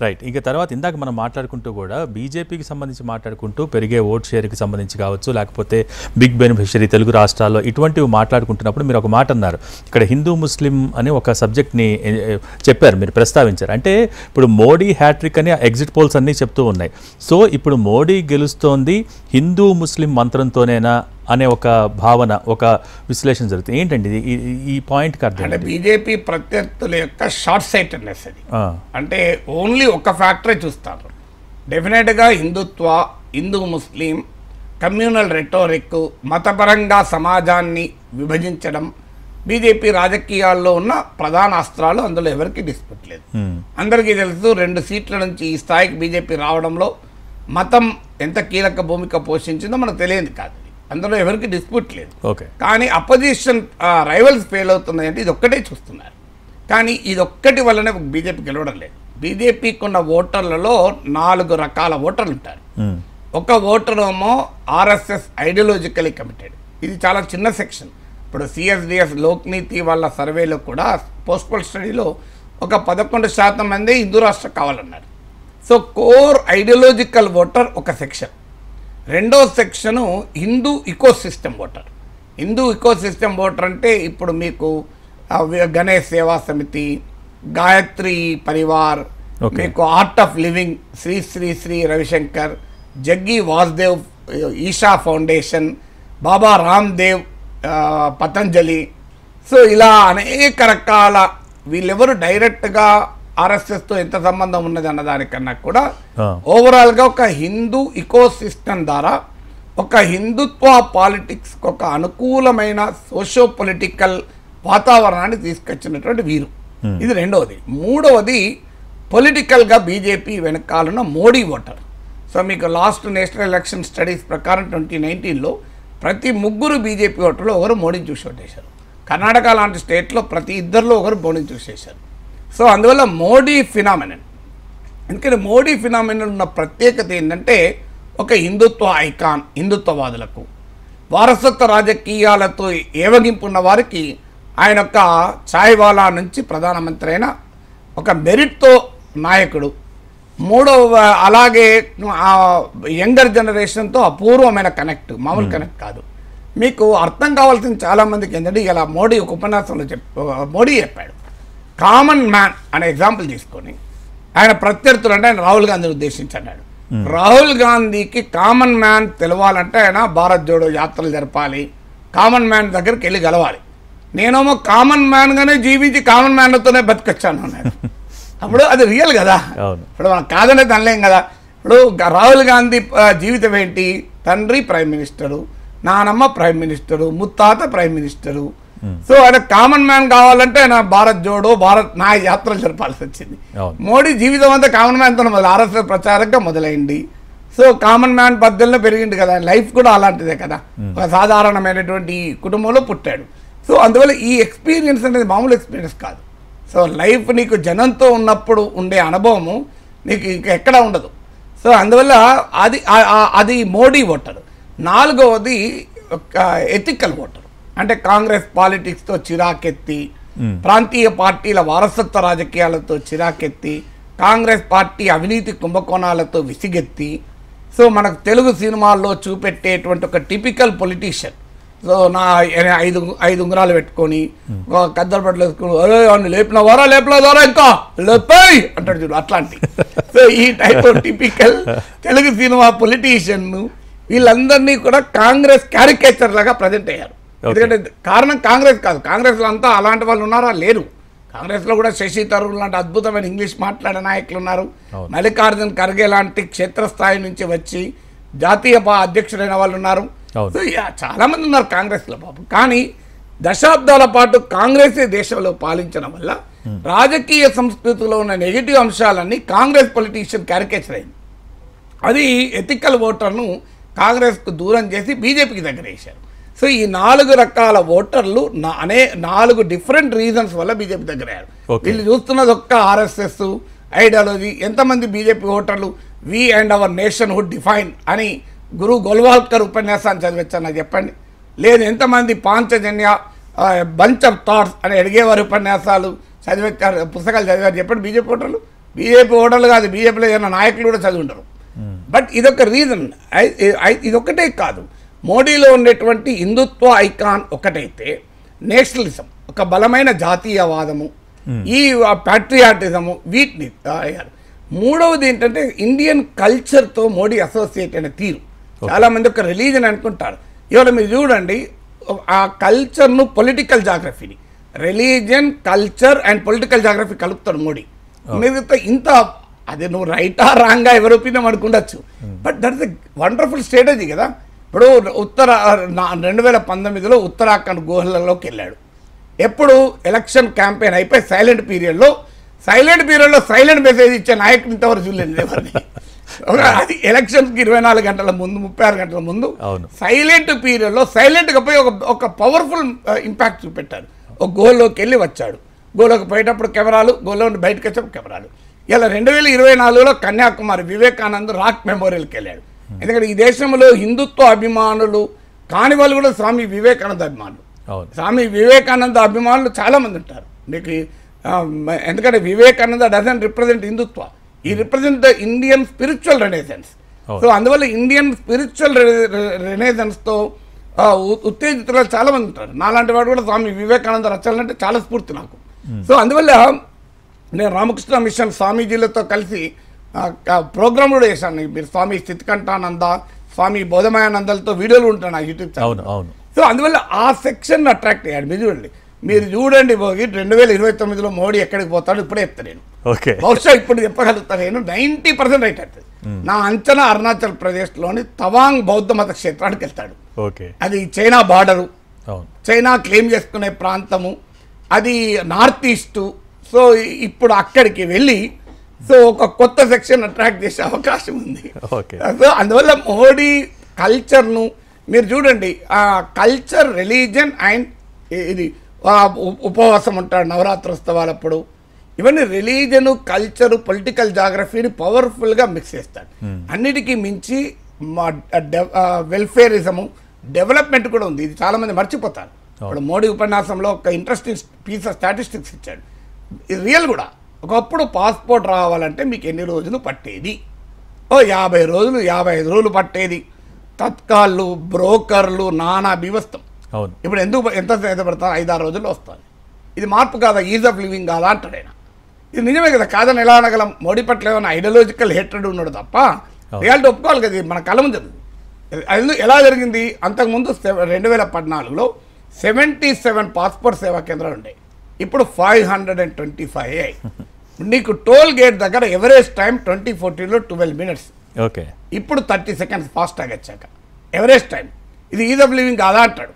Right. ఇంకా తర్వాత ఇందాక మనం మాట్లాడుకుంటూ కూడా బీజేపీకి సంబంధించి మాట్లాడుకుంటూ పెరిగే ఓట్ షేర్కి సంబంధించి కావచ్చు, లేకపోతే బిగ్ బెనిఫిషరీ తెలుగు రాష్ట్రాల్లో ఇటువంటివి మాట్లాడుకుంటున్నప్పుడు మీరు ఒక మాట అన్నారు, ఇక్కడ హిందూ ముస్లిం అని ఒక సబ్జెక్ట్ని చెప్పారు, మీరు ప్రస్తావించారు. అంటే ఇప్పుడు మోడీ హ్యాట్రిక్ అని ఎగ్జిట్ పోల్స్ అన్నీ చెప్తూ ఉన్నాయి. సో ఇప్పుడు మోడీ గెలుస్తోంది హిందూ ముస్లిం మంత్రంతోనేనా అనే ఒక భావన, ఒక విశ్లేషణ జరుగుతుంది. ఏంటండి ఈ పాయింట్కి అర్థం? అంటే బీజేపీ ప్రత్యర్థుల యొక్క షార్ట్ సైటెడ్నెస్ అది. అంటే ఓన్లీ ఒక ఫ్యాక్టరే చూస్తారు. డెఫినెట్గా హిందుత్వ, హిందూ ముస్లిం, కమ్యూనల్ రెటోరిక్, మతపరంగా సమాజాన్ని విభజించడం బీజేపీ రాజకీయాల్లో ఉన్న ప్రధాన అస్త్రాలు. అందులో ఎవరికి డిస్ప్యూట్ లేదు. అందరికీ తెలుసు 2 సీట్ల నుంచి ఈ స్థాయికి బీజేపీ రావడంలో మతం ఎంత కీలక భూమిక పోషించిందో మనకు తెలియదు కాదు. అందులో ఎవరికి డిస్ప్యూట్ లేదు. కానీ అపోజిషన్ రైవల్స్ ఫెయిల్ అవుతున్నాయి అంటే ఇది ఒక్కటే చూస్తున్నారు. కానీ ఇది ఒక్కటి వల్లనే బీజేపీ గెలవడం లేదు. బీజేపీకి ఉన్న ఓటర్లలో 4 రకాల ఓటర్లు ఉంటారు. ఒక ఓటర్ ఏమో ఆర్ఎస్ఎస్ ఐడియాలజికలీ కమిటెడ్. ఇది చాలా చిన్న సెక్షన్. ఇప్పుడు సిఎస్డిఎస్ లోక్నీతి వాళ్ళ సర్వేలో కూడా పోస్టల్ స్టడీలో ఒక 11% మంది హిందూ రాష్ట్రం కావాలన్నారు. సో కోర్ ఐడియాలజికల్ ఓటర్ ఒక సెక్షన్. రెండో section Hindu ecosystem voter. Hindu ecosystem voter అంటే ఇప్పుడు మీకు గణేష్ సేవా సమితి, గాయత్రి పరివార్, మీకు Art of Living, Sri Sri Sri Ravishankar, Jaggi Vasudev Isha Foundation, Baba Ramdev, Patanjali. So ఇలా అనేక రకాల వీళ్ళెవరు డైరెక్ట్గా ఆర్ఎస్ఎస్తో ఎంత సంబంధం ఉన్నది అన్నదానికన్నా కూడా ఓవరాల్గా ఒక హిందూ ఇకోసిస్టమ్ ద్వారా ఒక హిందుత్వ పాలిటిక్స్కి ఒక అనుకూలమైన సోషో పొలిటికల్ వాతావరణాన్ని తీసుకొచ్చినటువంటి వీరు. ఇది రెండవది. మూడవది పొలిటికల్గా బీజేపీ వెనకాలన్న మోడీ ఓటర్. సో మీకు లాస్ట్ నేషనల్ ఎలక్షన్ స్టడీస్ ప్రకారం 2019లో ప్రతి 3 బీజేపీ ఓటర్లు ఒకరు మోడీని చూసి ఓటేశారు. కర్ణాటక లాంటి స్టేట్లో ప్రతి 2లో ఒకరు మోడీని చూసేశారు. సో అందువల్ల మోడీ ఫినామినన్. ఎందుకంటే మోడీ ఫినామినన్ ఉన్న ప్రత్యేకత ఏంటంటే ఒక హిందుత్వ ఐకాన్. హిందుత్వవాదులకు వారసత్వ రాజకీయాలతో ఏవగింపు ఉన్న వారికి ఆయన యొక్క ఛాయ్వాలా నుంచి ప్రధానమంత్రి అయిన ఒక మెరిట్తో నాయకుడు. మూడవ అలాగే యంగర్ జనరేషన్తో అపూర్వమైన కనెక్ట్, మామూలు కనెక్ట్ కాదు. మీకు అర్థం కావాల్సింది చాలామందికి ఏంటంటే ఇలా మోడీ ఒక ఉపన్యాసంలో మోడీ చెప్పాడు, కామన్ మ్యాన్ అనే ఎగ్జాంపుల్ తీసుకొని ఆయన ప్రత్యర్థులు అంటే ఆయన రాహుల్ గాంధీని ఉద్దేశించి అన్నాడు. రాహుల్ గాంధీకి కామన్ మ్యాన్ తెలవాలంటే ఆయన భారత్ జోడో యాత్రలు జరపాలి, కామన్ మ్యాన్ దగ్గరికి వెళ్ళి గెలవాలి. నేనేమో కామన్ మ్యాన్గానే జీవించి కామన్ మ్యాన్లతోనే బతికొచ్చాను అన్నాడు. అప్పుడు అది రియల్ కదా. ఇప్పుడు మనం కాదనే తనలేం కదా. ఇప్పుడు రాహుల్ గాంధీ జీవితం ఏంటి? తండ్రి ప్రైమ్ మినిస్టరు, నానమ్మ ప్రైమ్ మినిస్టరు, ముత్తాత ప్రైమ్ మినిస్టరు. సో ఆయన కామన్ మ్యాన్ కావాలంటే ఆయన భారత్ జోడో, భారత్ నా యాత్రలు జరపాల్సి వచ్చింది. మోడీ జీవితం అంతా కామన్ మ్యాన్తో ఆర్ఎస్ఎస్ ప్రచారంగా మొదలైంది. సో కామన్ మ్యాన్ పద్ధతిలో పెరిగింది కదా. లైఫ్ కూడా అలాంటిదే కదా. ఒక సాధారణమైనటువంటి కుటుంబంలో పుట్టాడు. సో అందువల్ల ఈ ఎక్స్పీరియన్స్ అనేది మామూలు ఎక్స్పీరియన్స్ కాదు. సో లైఫ్ నీకు జనంతో ఉన్నప్పుడు ఉండే అనుభవము నీకు ఇంకా ఎక్కడ ఉండదు. సో అందువల్ల అది మోడీ ఓటర్. నాలుగవది ఎథికల్ ఓటర్. అంటే కాంగ్రెస్ పాలిటిక్స్తో చిరాకెత్తి, ప్రాంతీయ పార్టీల వారసత్వ రాజకీయాలతో చిరాకెత్తి, కాంగ్రెస్ పార్టీ అవినీతి కుంభకోణాలతో విసిగెత్తి, సో మనకు తెలుగు సినిమాల్లో చూపెట్టేటువంటి ఒక టిపికల్ పొలిటీషియన్. సో నా 5 ఉంగరాలు పెట్టుకొని కద్దరు బట్టలు వేసుకుని లేపినవారా లేపలేదారా ఇంకా లేపాయి అంటాడు చూడు, అట్లాంటి. సో ఈ type of typical Telugu cinema politician వీళ్ళందరినీ కూడా కాంగ్రెస్ క్యారికేచర్ లాగా ప్రజెంట్ అయ్యారు. ఎందుకంటే కారణం కాంగ్రెస్ కాదు, కాంగ్రెస్లో అంతా అలాంటి వాళ్ళు ఉన్నారా? లేరు. కాంగ్రెస్లో కూడా శశి తరూర్ లాంటి అద్భుతమైన ఇంగ్లీష్ మాట్లాడే నాయకులు ఉన్నారు. మల్లికార్జున్ ఖర్గే లాంటి క్షేత్రస్థాయి నుంచి వచ్చి జాతీయ అధ్యక్షుడైన వాళ్ళు ఉన్నారు. సో చాలా మంది ఉన్నారు కాంగ్రెస్లో బాబు. కానీ దశాబ్దాల పాటు కాంగ్రెసే దేశంలో పాలించడం వల్ల రాజకీయ సంస్కృతిలో ఉన్న నెగిటివ్ అంశాలన్నీ కాంగ్రెస్ పొలిటీషియన్ క్యారికేచర్ అయింది. అది ఎథికల్ ఓటర్ను కాంగ్రెస్కు దూరం చేసి బీజేపీకి దగ్గర వేశారు. సో ఈ 4 రకాల ఓటర్లు 4 డిఫరెంట్ రీజన్స్ వల్ల బీజేపీ దగ్గర అయ్యారు. వీళ్ళు చూస్తున్నది ఒక్క ఆర్ఎస్ఎస్ ఐడియాలజీ. ఎంతమంది బీజేపీ ఓటర్లు we and our nationhood define అని గురు గోల్వాల్కర్ ఉపన్యాసాన్ని చదివచ్చారు నాకు చెప్పండి. లేదు ఎంతమంది పాంచజన్య బంచ్ ఆఫ్ థాట్స్ అని అడిగేవారు ఉపన్యాసాలు చదివారు, పుస్తకాలు చదివారు చెప్పండి బీజేపీ ఓటర్లు. బీజేపీ ఓటర్లు కాదు, బీజేపీలో ఏమైనా నాయకులు కూడా చదివి ఉండరు. బట్ ఇదొక రీజన్. ఇదొక్కటే కాదు, మోడీలో ఉండేటువంటి హిందుత్వ ఐకాన్ ఒకటైతే నేషనలిజం, ఒక బలమైన జాతీయవాదము, ఈ ప్యాట్రియాటిజము, వీటిని అయ్యారు. మూడవది ఏంటంటే ఇండియన్ కల్చర్తో మోడీ అసోసియేట్ అయిన తీరు. చాలామంది ఒక రిలీజన్ అనుకుంటారు. ఇవాళ మీరు చూడండి, ఆ కల్చర్ను పొలిటికల్ జాగ్రఫీని, religion, culture and political geography కలుపుతాడు మోడీ. మిగతా ఇంత అది నువ్వు రైటా రాంగా ఎవరి ఒపీనియన్ అనుకుండొచ్చు, but that is a wonderful strategy కదా. ఇప్పుడు 2019లో ఉత్తరాఖండ్ గుహలలోకి వెళ్ళాడు. ఎప్పుడు ఎలక్షన్ క్యాంపెయిన్ అయిపోయి సైలెంట్ పీరియడ్లో సైలెంట్ మెసేజ్ ఇచ్చే నాయకుడు ఇంతవరకు చూడలేదు ఎవరిని. అది ఎలక్షన్స్కి 24 గంటల ముందు, 36 గంటల ముందు సైలెంట్ పీరియడ్లో సైలెంట్గా పోయి ఒక పవర్ఫుల్ ఇంపాక్ట్ చూపెట్టారు. ఒక గోల్లోకి వెళ్ళి వచ్చాడు, గోలోకి పోయేటప్పుడు కెమెరాలు, గోలో బయటకు వచ్చేటప్పుడు కెమెరాలు. ఇలా 2024లో కన్యాకుమారి వివేకానంద్ రాక్ మెమోరియల్కి వెళ్ళాడు. ఎందుకంటే ఈ దేశంలో హిందుత్వ అభిమానులు కాని వాళ్ళు కూడా స్వామి వివేకానంద అభిమానులు. స్వామి వివేకానంద అభిమానులు చాలామంది ఉంటారు మీకు. ఎందుకంటే వివేకానంద డజంట్ రిప్రజెంట్ హిందుత్వ, ఈ represent the Indian spiritual renaissance. So అందువల్ల ఇండియన్ స్పిరిచువల్ రెనేసెన్స్తో ఉత్తేజితులు చాలామంది ఉంటారు. నాలాంటి వాడు కూడా స్వామి వివేకానంద రచనలంటే చాలా స్ఫూర్తి నాకు. సో అందువల్ల నేను రామకృష్ణ మిషన్ స్వామీజీలతో కలిసి ప్రోగ్రామ్ కూడా చేశాను. మీరు స్వామి స్థితికంఠానంద, స్వామి బోధమయానందలతో వీడియోలు ఉంటాను నా యూట్యూబ్ ఛానల్. సో అందువల్ల ఆ సెక్షన్ అట్రాక్ట్ అయ్యాడు. మీరు చూడండి భోగి 2029లో మోడీ ఎక్కడికి పోతాడో ఇప్పుడే చెప్తాను నేను. బహుశా ఇప్పుడు చెప్పగలుగుతాను నేను 90% రైట్ అవుతుంది. నా అంచనా అరుణాచల్ ప్రదేశ్లోని తవాంగ్ బౌద్ధ మత క్షేత్రానికి వెళ్తాడు. అది చైనా బార్డరు, చైనా క్లెయిమ్ చేసుకునే ప్రాంతము, అది నార్త్ ఈస్ట్. సో ఇప్పుడు అక్కడికి వెళ్ళి సో ఒక కొత్త సెక్షన్ అట్రాక్ట్ చేసే అవకాశం ఉంది. సో అందువల్ల మోడీ కల్చర్ను మీరు చూడండి, ఆ కల్చర్, రిలీజన్ అండ్ ఇది ఉపవాసం ఉంటాడు నవరాత్రోత్సవాలప్పుడు, ఇవన్నీ రిలీజను, కల్చరు, పొలిటికల్ జాగ్రఫీని పవర్ఫుల్గా మిక్స్ చేస్తాడు. అన్నిటికీ మించి వెల్ఫేరిజము, డెవలప్మెంట్ కూడా ఉంది. ఇది చాలామంది మర్చిపోతారు. ఇప్పుడు మోడీ ఉపన్యాసంలో ఒక ఇంట్రెస్టింగ్ పీస్ ఆఫ్ స్టాటిస్టిక్స్ ఇచ్చాడు. ఇది రియల్ కూడా. ఒకప్పుడు పాస్పోర్ట్ రావాలంటే మీకు ఎన్ని రోజులు పట్టేది? 50 రోజులు, 55 రోజులు పట్టేది. తత్కాళ్ళు, బ్రోకర్లు, నానా బీవస్తం. ఇప్పుడు ఎంత పడతారు? 5-6 రోజుల్లో వస్తుంది. ఇది మార్పు కాదా? ఈజ్ ఆఫ్ లివింగ్ కాదా అంటాడు ఆయన. ఇది నిజమే కదా, కాదని ఎలా అనగలం? మోడీ పట్ల ఏమైనా ఐడియాలజికల్ హేట్రెడ్ ఉన్నాడు తప్ప రియాలిటీ ఒప్పుకోవాలి కదా. మన కళ ముందు అది ఎలా జరిగింది? అంతకుముందు 2014లో 77 పాస్పోర్ట్ సేవా కేంద్రాలు ఉన్నాయి. ఇప్పుడు 525. నీకు టోల్ గేట్ దగ్గర ఎవరేజ్ టైం 2014లో 12 minutes. ఇప్పుడు 30 seconds ఫాస్టాగ్ వచ్చాక ఎవరేజ్ టైం. ఇది ఈజ్ ఆఫ్ లివింగ్ కాదా అంటాడు.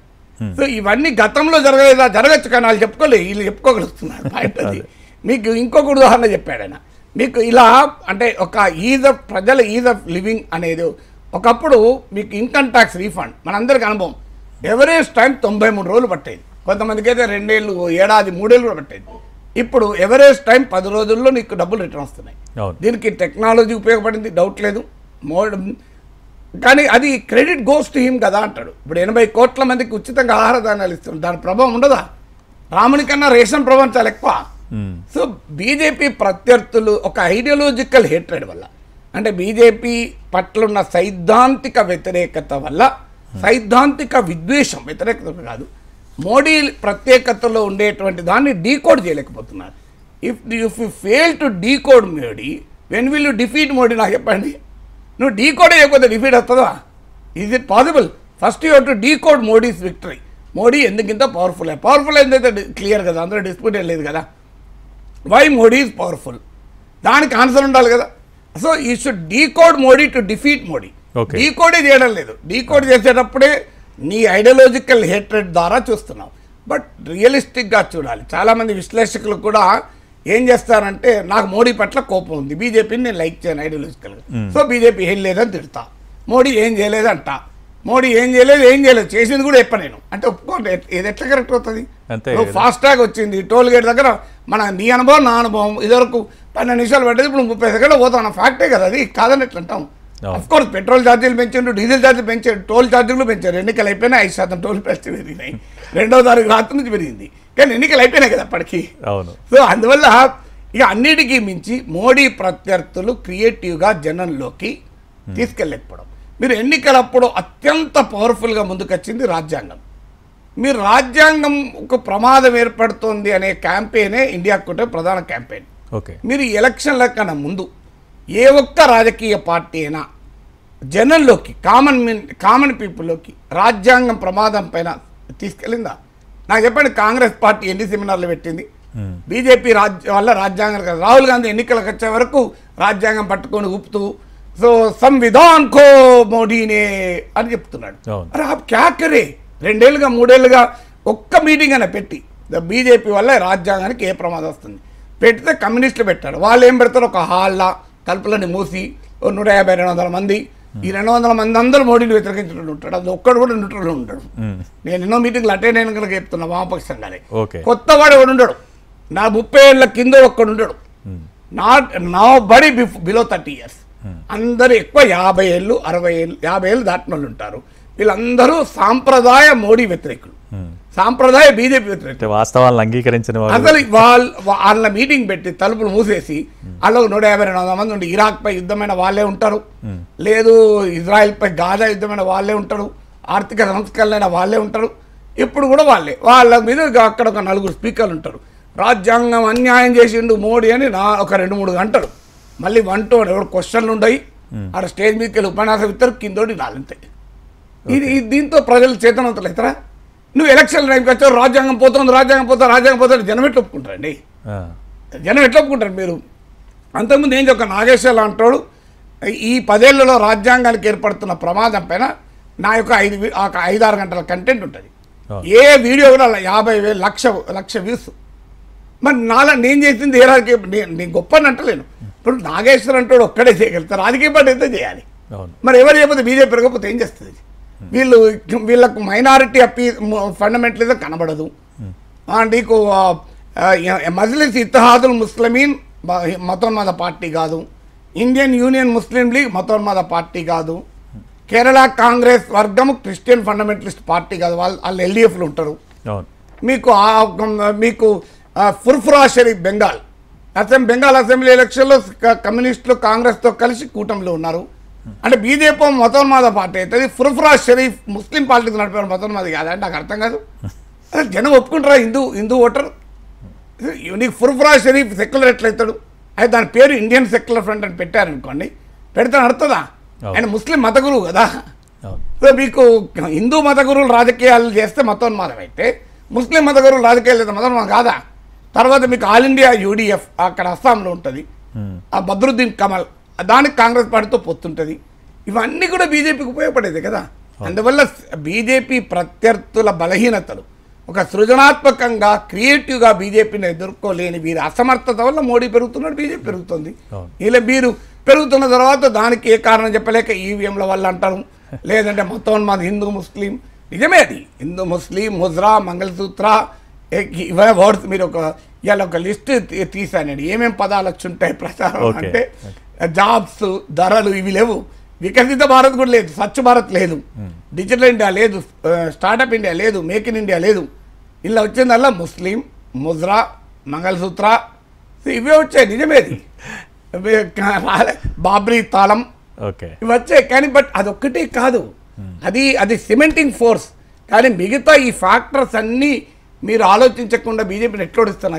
సో ఇవన్నీ గతంలో జరగలేదా? జరగచ్చు, కానీ వాళ్ళు చెప్పుకోలేదు, వీళ్ళు చెప్పుకోగలుగుతున్నారు. అది మీకు ఇంకొక ఉదాహరణ చెప్పాడు ఆయన. మీకు ఇలా అంటే ఒక ఈజ్ ఆఫ్ ప్రజల ఈజ్ ఆఫ్ లివింగ్ అనేది ఒకప్పుడు మీకు ఇన్కమ్ ట్యాక్స్ రీఫండ్ మనందరికీ అనుభవం. ఎవరేజ్ టైం 93 రోజులు పట్టేది. కొంతమందికి అయితే 2 ఏళ్ళు, ఏడాది, 3 ఏళ్ళు కూడా పట్టేది. ఇప్పుడు ఎవరేజ్ టైం 10 రోజుల్లో నీకు డబ్బులు రిటర్న్ వస్తున్నాయి. దీనికి టెక్నాలజీ ఉపయోగపడింది, డౌట్ లేదు. కానీ అది క్రెడిట్ గోస్ టు హిమ్ కదా అంటాడు. ఇప్పుడు 80 కోట్ల మందికి ఉచితంగా ఆహార ధాన్యాలు ఇస్తుంది. దాని ప్రభావం ఉండదా? రాముని కన్నా రేషన్ ప్రభావం చాలా ఎక్కువ. సో బీజేపీ ప్రత్యర్థులు ఒక ఐడియాలజికల్ హేట్రెడ్ వల్ల, అంటే బీజేపీ పట్లున్న సైద్ధాంతిక వ్యతిరేకత వల్ల, సైద్ధాంతిక విద్వేషం, వ్యతిరేకత కాదు, మోడీ ప్రత్యేకతలో ఉండేటువంటి దాన్ని డీకోడ్ చేయలేకపోతున్నారు. If you fail to decode Modi, when will you defeat Modi? నాకు చెప్పండి. నువ్వు డీకోడ్ చేయకపోతే డిఫీట్ వస్తుందా? Is it possible? First you to decode Modi's victory. Modi ఎందుకింత పవర్ఫుల్ అయిందైతే క్లియర్ కదా, అందులో డిస్ప్యూట్ లేదు కదా. వై మోడీ ఈజ్ పవర్ఫుల్, దానికి ఆన్సర్ ఉండాలి కదా. So you should decode Modi to defeat Modi. డీకోడే చేయడం లేదు. డీకోడ్ చేసేటప్పుడే నీ ఐడియాలజికల్ హేట్రెడ్ ద్వారా చూస్తున్నావు. బట్ రియలిస్టిక్గా చూడాలి. చాలామంది విశ్లేషకులు కూడా ఏం చేస్తారంటే, నాకు మోడీ పట్ల కోపం ఉంది, బీజేపీని నేను లైక్ చేయను ఐడియాలజికల్గా, సో బీజేపీ ఏం లేదని తిడతా, మోడీ ఏం చేయలేదంట, మోడీ ఏం చేయలేదు చేసింది కూడా చెప్ప నేను అంటే ఒప్పుకోండి. ఇది ఎట్లా కరెక్ట్ అవుతుంది? ఫాస్టాగ్ వచ్చింది టోల్ గేట్ దగ్గర, నీ అనుభవం నా అనుభవం, ఇదివరకు 12 నిమిషాలు పట్టేది, ఇప్పుడు 30 సెకండ్లు పోతాను. ఫ్యాక్టే కదా అది, కాదని ఎట్లా అంటాం? అఫ్కోర్స్ పెట్రోల్ ఛార్జీలు పెంచారు, డీజిల్ ఛార్జీలు పెంచారు, టోల్ ఛార్జీలు పెంచారు. ఎన్నికలు అయిపోయినా 5% టోల్ ప్రైస్ పెరిగినాయి. 2వ తారీఖు రాత్రి నుంచి పెరిగింది, కానీ ఎన్నికలు అయిపోయినాయి కదా అప్పటికి. సో అందువల్ల ఇక అన్నిటికీ మించి మోడీ ప్రత్యర్థులు క్రియేటివ్గా జనంలోకి తీసుకెళ్ళకపోవడం. మీరు ఎన్నికలప్పుడు అత్యంత పవర్ఫుల్గా ముందుకొచ్చింది రాజ్యాంగం. మీరు రాజ్యాంగం ఒక ప్రమాదం ఏర్పడుతోంది అనే క్యాంపెయినే ఇండియాకు ప్రధాన క్యాంపెయిన్. ఓకే, మీరు ఈ ఎలక్షన్ల కన్నా ముందు ఏ ఒక్క రాజకీయ పార్టీ అయినా జనంలోకి కామన్ పీపుల్లోకి రాజ్యాంగం ప్రమాదం పైన తీసుకెళ్ళిందా? నాకు చెప్పండి, కాంగ్రెస్ పార్టీ ఎన్ని సెమినార్లు పెట్టింది? బీజేపీ వల్ల రాజ్యాంగం కదా. రాహుల్ గాంధీ ఎన్నికలకు వచ్చే వరకు రాజ్యాంగం పట్టుకొని ఊపుతూ సో సంవిధాన్ కో మోడీనే అని చెప్తున్నాడు. అరే ఆ క్యాకరే 2 ఏళ్ళుగా 3 ఏళ్ళుగా ఒక్క మీటింగ్ అయినా పెట్టి బీజేపీ వల్ల రాజ్యాంగానికి ఏ ప్రమాదం వస్తుంది పెడితే కమ్యూనిస్టులు పెట్టారు. వాళ్ళు ఏం పెడతారు, ఒక హాల్లా తలుపులని మూసి 150-200 మంది, ఈ 200 మంది అందరూ మోడీని వ్యతిరేకించినట్టు ఉంటాడు. అది ఒక్కడు కూడా న్యూట్రల్ ఉంటాడు. నేను ఎన్నో మీటింగ్లు అటెండ్ అయిన కనుక చెప్తున్నా, వామపక్షంగానే కొత్త వాడు ఎవడు ఉండడు. నా 30 ఏళ్ళ కింద ఒక్కడు ఉండడు. నా బడి బిలో 30 years. అందరూ ఎక్కువ 50 ఏళ్ళు 60 ఏళ్ళు 50 ఏళ్ళు దాటిన వాళ్ళు ఉంటారు. వీళ్ళందరూ సాంప్రదాయ మోడీ వ్యతిరేకులు, సాంప్రదాయ బీజేపీ వ్యతిరేకులు. వాస్తవాలను అంగీకరించిన అసలు వాళ్ళ మీటింగ్ పెట్టి తలుపులు మూసేసి వాళ్ళు 150-200 మంది ఉండి ఇరాక్ పై యుద్ధమైన వాళ్ళే ఉంటారు, లేదు ఇజ్రాయెల్ పై గాజా యుద్ధమైన వాళ్ళే ఉంటారు, ఆర్థిక సంస్కరణలైన వాళ్ళే ఉంటారు. ఇప్పుడు కూడా వాళ్ళ మీద అక్కడ ఒక 4 స్పీకర్లు ఉంటారు. రాజ్యాంగం అన్యాయం చేసిండు మోడీ అని ఒక 2-3 గంటలు మళ్ళీ 1 to 1 ఎవరు క్వశ్చన్లు ఉండయి. ఆడ స్టేజ్ మీదకి వెళ్ళి ఉపన్యాసం ఇస్తారు, కిందోటి నాలంతే. ఇది దీంతో ప్రజలు చేతనవుతారు అవుతారా? నువ్వు ఎలక్షన్ టైంకి వచ్చావు, రాజ్యాంగం పోతుంది జనం ఎట్లా ఒప్పుకుంటారండి? జనం ఎట్లా ఒప్పుకుంటారు? మీరు అంతకుముందు ఏం చెప్ప నాగేశ్వర అంటాడు, ఈ 10 ఏళ్లలో రాజ్యాంగానికి ఏర్పడుతున్న ప్రమాదం పైన నా యొక్క 5-6 గంటల కంటెంట్ ఉంటుంది. ఏ వీడియో కూడా 50,000 లక్ష వ్యూస్. మరి నేను చేసింది ఏ రాజకీయ నేను గొప్ప అని అంటలేను. ఇప్పుడు నాగేశ్వర అంటాడు ఒక్కడే చేయగలుగుతారు, రాజకీయ పార్టీ ఎంత చేయాలి? మరి ఎవరు చేయకపోతే బీజేపీ పెరగకపోతే ఏం చేస్తుంది? వీళ్ళకు మైనారిటీ ఫండమెంటలిజం కనబడదు. నీకు మజ్లిస్ ఇత్తహాదుల్ ముస్లిమీన్ మతోన్మాద పార్టీ కాదు, ఇండియన్ యూనియన్ ముస్లిం లీగ్ మతోన్మాద పార్టీ కాదు, కేరళ కాంగ్రెస్ వర్గము క్రిస్టియన్ ఫండమెంటలిస్ట్ పార్టీ కాదు, వాళ్ళు ఎల్డీఎఫ్లు ఉంటారు. మీకు ఫుర్ఫురా షరీఫ్ బెంగాల్ అసెంబ్లీ ఎలక్షన్లో కమ్యూనిస్టులు కాంగ్రెస్తో కలిసి కూటమిలో ఉన్నారు. అంటే బీజేపీ మతోన్మాద పార్టీ అవుతుంది, ఫుర్ఫురా షరీఫ్ ముస్లిం పార్టీకి నడిపారు, మతోన్మాది కాదంటే నాకు అర్థం కాదు. అసలు జనం ఒప్పుకుంటారా? హిందూ ఓటర్ నీకు ఫుర్ఫురా షరీఫ్ సెక్యులర్ ఎట్లయితాడు? అయితే దాని పేరు ఇండియన్ సెక్యులర్ ఫ్రంట్ అని పెట్టారనుకోండి, పెడితే నడుతుందా? ఆయన ముస్లిం మత గురువు కదా. సో మీకు హిందూ మత గురువులు రాజకీయాలు చేస్తే మతోన్మాదం అయితే, ముస్లిం మత గురువులు రాజకీయాలు చేస్తే మతోన్మాదం కాదా? తర్వాత మీకు ఆల్ ఇండియా యూడిఎఫ్ అక్కడ అస్సాంలో ఉంటుంది, ఆ బద్రుద్దీన్ కమల్, దానికి కాంగ్రెస్ పార్టీతో పొత్తుంటుంది. ఇవన్నీ కూడా బీజేపీకి ఉపయోగపడేది కదా. అందువల్ల బీజేపీ ప్రత్యర్థుల బలహీనతలు ఒక సృజనాత్మకంగా క్రియేటివ్గా బీజేపీని ఎదుర్కోలేని వీరి అసమర్థత వల్ల మోడీ పెరుగుతున్నాడు, బీజేపీ పెరుగుతుంది. ఇలా మీరు పెరుగుతున్న తర్వాత దానికి ఏ కారణం చెప్పలేక ఈవీఎంల వల్ల అంటారు, లేదంటే మతోన్మాద హిందూ ముస్లిం. నిజమే, అది హిందూ ముస్లిం, ముజ్రా, మంగళసూత్ర, ఇవే వర్డ్స్ మీరు ఇవాళ ఒక లిస్ట్ తీసానండి, ఏమేమి పదాలు వచ్చి ఉంటాయి ప్రచారం అంటే. జాబ్స్, ధరలు ఇవి లేవు, వికసిత భారత్ కూడా లేదు, స్వచ్ఛ భారత్ లేదు, డిజిటల్ ఇండియా లేదు, స్టార్టప్ ఇండియా లేదు, మేక్ ఇన్ ఇండియా లేదు. ఇలా వచ్చిందల్లా ముస్లిం, ముజ్రా, మంగళసూత్ర ఇవే వచ్చాయి. నిజమేది బాబ్రీ తాళం ఇవి వచ్చాయి. కానీ బట్ అదొక్కటే కాదు, అది సిమెంటింగ్ ఫోర్స్. కానీ మిగతా ఈ ఫ్యాక్టర్స్ అన్నీ మీరు ఆలోచించకుండా బీజేపీని ఎట్లోడిస్తున్నారు.